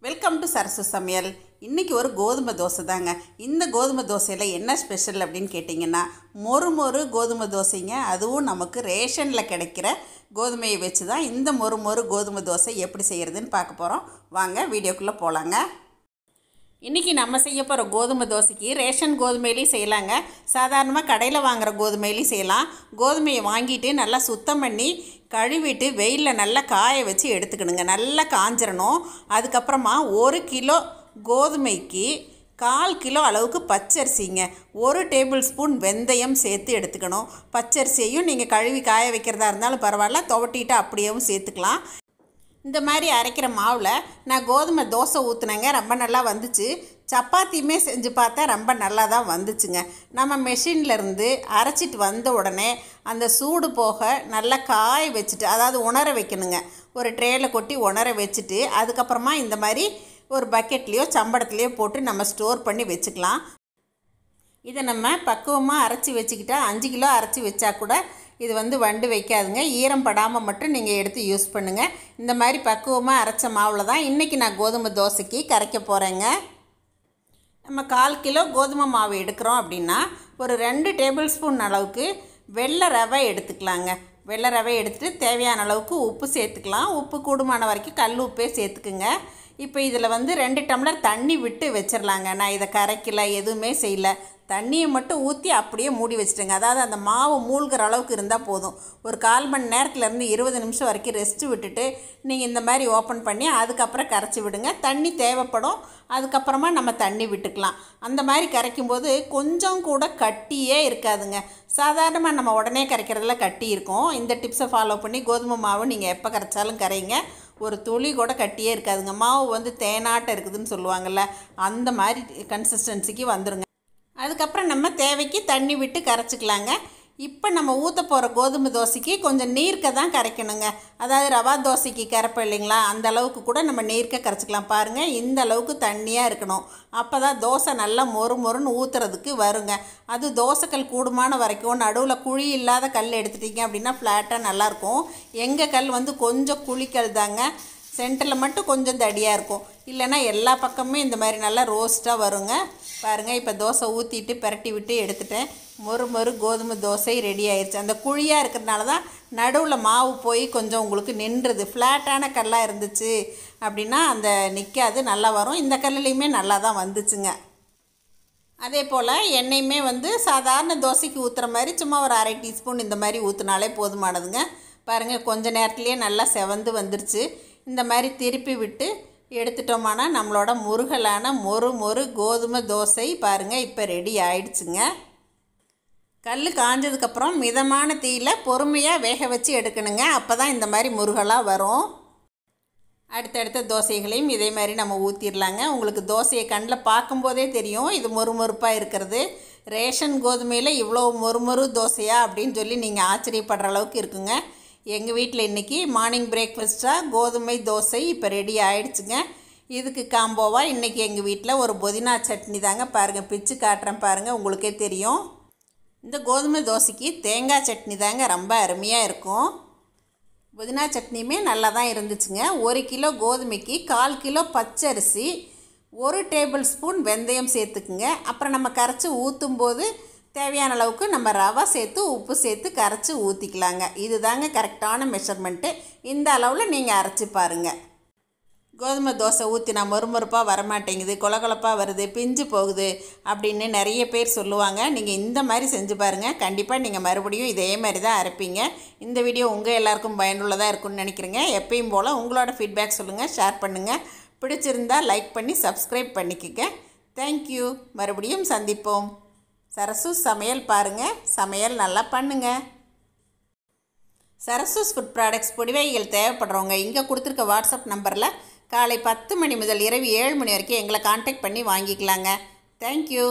Welcome to Sarasu சமையல். இன்றைக்கி ஒரு கோதுமை தோசை தாங்க. இந்த கோதுமை தோசையில் என்ன ஸ்பெஷல் அப்படின்னு கேட்டிங்கன்னா, மொறு மொறு கோதுமை தோசைங்க. அதுவும் நமக்கு ரேஷனில் கிடைக்கிற கோதுமையை வச்சு தான் இந்த மொறு மொறு கோதுமை தோசை எப்படி செய்கிறதுன்னு பார்க்க போகிறோம். வாங்க வீடியோக்குள்ளே போகலாங்க. இன்றைக்கி நம்ம செய்ய போகிற கோதுமை தோசைக்கு ரேஷன் கோதுமையிலையும் செய்யலாங்க, சாதாரணமாக கடையில் வாங்குகிற கோதுமையிலையும் செய்யலாம். கோதுமையை வாங்கிட்டு நல்லா சுத்தம் பண்ணி கழுவிட்டு வெயிலில் நல்லா காய வச்சு எடுத்துக்கணுங்க. நல்லா காஞ்சிடணும். அதுக்கப்புறமா 1 கிலோ கோதுமைக்கு 1/4 கிலோ அளவுக்கு பச்சரிசிங்க, 1 டேபிள் ஸ்பூன் வெந்தயம் சேர்த்து எடுத்துக்கணும். பச்சரிசியையும் நீங்கள் கழுவி காய வைக்கிறதா இருந்தாலும் பரவாயில்ல, துவட்டிட்டு அப்படியேவும் சேர்த்துக்கலாம். இந்த மாதிரி அரைக்கிற மாவில் நான் கோதுமை தோசை ஊற்றுனேங்க, ரொம்ப நல்லா வந்துச்சு. சப்பாத்தியுமே செஞ்சு பார்த்தா ரொம்ப நல்லா தான் வந்துச்சுங்க. நம்ம மெஷின்லேருந்து அரைச்சிட்டு வந்த உடனே அந்த சூடு போக நல்லா காய வச்சுட்டு, அதாவது உணர வைக்கணுங்க. ஒரு ட்ரேயில் கொட்டி உணர வச்சுட்டு அதுக்கப்புறமா இந்த மாதிரி ஒரு பக்கெட்லேயோ சம்படத்துலேயோ போட்டு நம்ம ஸ்டோர் பண்ணி வச்சுக்கலாம். இதை நம்ம பக்குவமாக அரைச்சி வச்சுக்கிட்டா 5 கிலோ அரைச்சி வச்சா கூட இது வண்டு வைக்காதுங்க. ஈரம் படாமல் மட்டும் நீங்கள் எடுத்து யூஸ் பண்ணுங்கள். இந்த மாதிரி பக்குவமாக அரைச்ச மாவில் தான் இன்றைக்கி நான் கோதுமை தோசைக்கு கரைக்க போகிறேங்க. நம்ம 1/4 கிலோ கோதுமை மாவு எடுக்கிறோம் அப்படின்னா ஒரு 2 டேபிள் ஸ்பூன் அளவுக்கு வெள்ளை ரவை எடுத்துக்கலாங்க. வெள்ளை ரவை எடுத்துகிட்டு தேவையான அளவுக்கு உப்பு சேர்த்துக்கலாம். உப்பு கூடுமான வரைக்கும் கல் உப்பே சேர்த்துக்குங்க. இப்போ இதில் 2 டம்ளர் தண்ணி விட்டு வச்சிடலாங்க. நான் இதை கரைக்கல, எதுவுமே செய்யலை. தண்ணியை மட்டும் ஊற்றி அப்படியே மூடி வச்சுட்டேங்க. அதாவது அந்த மாவு மூழ்கிற அளவுக்கு இருந்தால் போதும். ஒரு 1/4 மணி நேரத்துலேருந்து 20 நிமிஷம் வரைக்கும் ரெஸ்ட்டு விட்டுட்டு நீங்கள் இந்த மாதிரி ஓப்பன் பண்ணி அதுக்கப்புறம் கரைச்சி விடுங்க. தண்ணி தேவைப்படும், அதுக்கப்புறமா நம்ம தண்ணி விட்டுக்கலாம். அந்த மாதிரி கரைக்கும்போது கொஞ்சம் கூட கட்டியே இருக்காதுங்க. சாதாரணமாக நம்ம உடனே கரைக்கிறதுல கட்டி இருக்கும். இந்த டிப்ஸை ஃபாலோ பண்ணி கோதுமை மாவு நீங்கள் எப்போ கரைச்சாலும் கரைங்க, ஒரு துளி கூட கட்டியே இருக்காதுங்க. மாவு தேனாட்டம் இருக்குதுன்னு சொல்லுவாங்கள்ல, அந்த மாதிரி கன்சிஸ்டன்சிக்கு வந்துடுங்க. அதுக்கப்புறம் நம்ம தேவைக்கு தண்ணி விட்டு கரைச்சிக்கலாங்க. இப்போ நம்ம ஊற்ற போகிற கோதுமை தோசைக்கு கொஞ்சம் நீர்க்க தான் கரைக்கணுங்க. அதாவது ரவா தோசைக்கு கரைப்போம் இல்லைங்களா, அந்த அளவுக்கு கூட நம்ம நீர்க்க கரைச்சிக்கலாம். பாருங்கள், இந்த அளவுக்கு தண்ணியாக இருக்கணும். அப்போ தான் தோசை நல்லா மொறு மொறுன்னு ஊற்றுறதுக்கு வருங்க. அது தோசைக்கல் கூடுமான வரைக்கும் நடுவில் குழி இல்லாத கல் எடுத்துட்டிங்க அப்படின்னா ஃப்ளாட்டாக நல்லாயிருக்கும். எங்கள் கல் கொஞ்சம் குழிக்கல் தாங்க, சென்டரில் மட்டும் கொஞ்சம் தடியாக இருக்கும். இல்லைன்னா எல்லா பக்கமுமே இந்த மாதிரி நல்லா ரோஸ்ட்டாக வருங்க. பாருங்கள், இப்போ தோசை ஊற்றிட்டு பரட்டி விட்டு எடுத்துட்டேன். மொறு மொறு கோதுமை தோசை ரெடி ஆயிடுச்சு. அந்த குழியாக இருக்கிறதுனால தான் நடுவில் மாவு போய் கொஞ்சம் உங்களுக்கு நின்றுது. ஃப்ளாட்டான கல்லாக இருந்துச்சு அப்படின்னா அந்த நிற்காது, நல்லா வரும். இந்த கல்லுலேயுமே நல்லா தான் வந்துச்சுங்க. அதே போல் எண்ணெயுமே சாதாரண தோசைக்கு ஊற்றுற மாதிரி சும்மா ஒரு 1/2 டீஸ்பூன் இந்த மாதிரி ஊற்றினாலே போதுமானதுங்க. பாருங்கள், கொஞ்சம் நேரத்துலேயே நல்லா செவந்து வந்துருச்சு. இந்த மாதிரி திருப்பி விட்டு எடுத்துட்டோம்னா நம்மளோட முருகலான மொறு மொறு கோதுமை தோசை பாருங்கள் இப்போ ரெடி ஆயிடுச்சுங்க. கல் காஞ்சதுக்கப்புறம் மிதமான தீயில் பொறுமையாக வேக வச்சு எடுக்கணுங்க. அப்போ தான் இந்த மாதிரி முருகலாக வரும். அடுத்தடுத்த தோசைகளையும் இதே மாதிரி நம்ம ஊற்றிடலாங்க. உங்களுக்கு தோசையை கண்ணில் பார்க்கும்போதே தெரியும் இது மொறுமொறுப்பாக இருக்கிறது. ரேஷன் கோதுமையில் இவ்வளோ மொறுமொறு தோசையா அப்படின்னு சொல்லி நீங்கள் ஆச்சரியப்படுற அளவுக்கு இருக்குங்க. எங்கள் வீட்டில் இன்றைக்கி மார்னிங் பிரேக்ஃபாஸ்ட்டாக கோதுமை தோசை இப்போ ரெடி ஆகிடுச்சுங்க. இதுக்கு காம்போவாக இன்றைக்கி எங்கள் வீட்டில் ஒரு புதினா சட்னி தாங்க. பாருங்கள், பிச்சு காட்டுறேன் பாருங்கள், உங்களுக்கே தெரியும். இந்த கோதுமை தோசைக்கு தேங்காய் சட்னி தாங்க ரொம்ப அருமையாக இருக்கும். புதினா சட்னியுமே நல்லா தான் இருந்துச்சுங்க. 1 கிலோ கோதுமைக்கு 1/4 கிலோ பச்சரிசி, 1 டேபிள் ஸ்பூன் வெந்தயம் சேர்த்துக்குங்க. அப்புறம் நம்ம கரைச்சி ஊற்றும் போது தேவையான அளவுக்கு நம்ம ரவை சேர்த்து உப்பு சேர்த்து கரைச்சி ஊற்றிக்கலாங்க. இது தாங்க கரெக்டான மெஷர்மெண்ட்டு. இந்த அளவில் நீங்கள் அரைச்சி பாருங்கள். கோதுமை தோசை ஊற்றினா மொறுமொறுப்பாக வரமாட்டேங்குது, கொலகொலப்பாக வருது, பிஞ்சு போகுது அப்படின்னு நிறைய பேர் சொல்லுவாங்க. நீங்கள் இந்த மாதிரி செஞ்சு பாருங்கள், கண்டிப்பாக நீங்கள் மறுபடியும் இதே மாதிரி தான் அரைப்பீங்க. இந்த வீடியோ உங்கள் எல்லாருக்கும் பயனுள்ளதாக இருக்கும்னு நினைக்கிறேங்க. எப்பயும் போல் உங்களோட ஃபீட்பேக் சொல்லுங்கள், ஷேர் பண்ணுங்கள். பிடிச்சிருந்தால் லைக் பண்ணி சப்ஸ்கிரைப் பண்ணிக்கங்க. தேங்க்யூ. மறுபடியும் சந்திப்போம். சரசூஸ் சமையல் பாருங்கள், சமையல் நல்லா பண்ணுங்கள். சரசூஸ் ஃபுட் ப்ராடக்ட்ஸ் பொடிவைகள் தேவைப்படுறவங்க இங்கே கொடுத்துருக்க வாட்ஸ்அப் நம்பரில் காலை 10 மணி முதல் இரவு 7 மணி வரைக்கும் எங்களை கான்டாக்ட் பண்ணி வாங்கிக்கலாங்க. தேங்க்யூ.